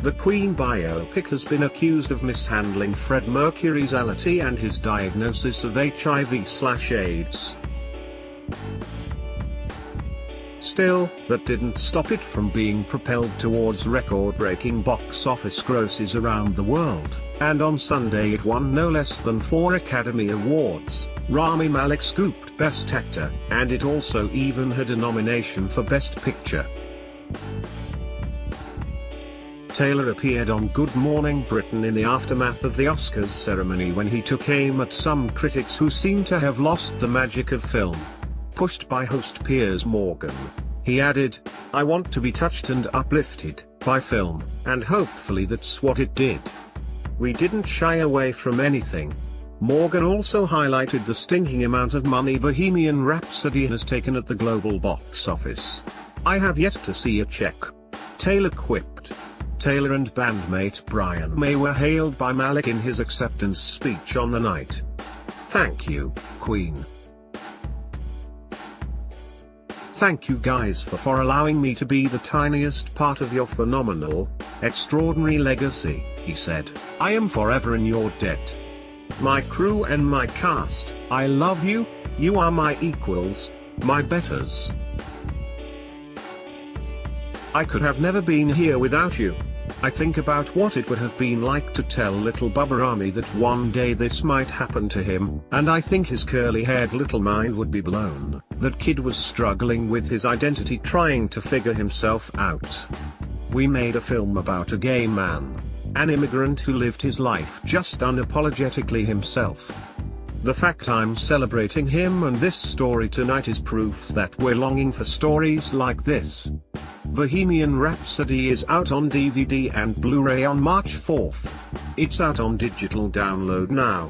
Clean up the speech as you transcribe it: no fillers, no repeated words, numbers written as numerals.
The Queen biopic has been accused of mishandling Fred Mercury's uality and his diagnosis of HIV/AIDS. Still, that didn't stop it from being propelled towards record-breaking box office grosses around the world, and on Sunday it won no less than 4 Academy Awards. Rami Malek scooped Best Actor, and it also even had a nomination for Best Picture. Taylor appeared on Good Morning Britain in the aftermath of the Oscars ceremony when he took aim at some critics who seemed to have lost the magic of film. Pushed by host Piers Morgan, he added, "I want to be touched and uplifted by film, and hopefully that's what it did. We didn't shy away from anything." Morgan also highlighted the stinking amount of money Bohemian Rhapsody has taken at the global box office. "I have yet to see a check," Taylor quipped. Taylor and bandmate Brian May were hailed by Malek in his acceptance speech on the night. "Thank you, Queen. Thank you guys for allowing me to be the tiniest part of your phenomenal, extraordinary legacy," he said. "I am forever in your debt. My crew and my cast, I love you, you are my equals, my betters. I could have never been here without you. I think about what it would have been like to tell little Bubba Rami that one day this might happen to him, and I think his curly-haired little mind would be blown. That kid was struggling with his identity, trying to figure himself out. We made a film about a gay man, an immigrant who lived his life just unapologetically himself. The fact I'm celebrating him and this story tonight is proof that we're longing for stories like this." Bohemian Rhapsody is out on DVD and Blu-ray on March 4th. It's out on digital download now.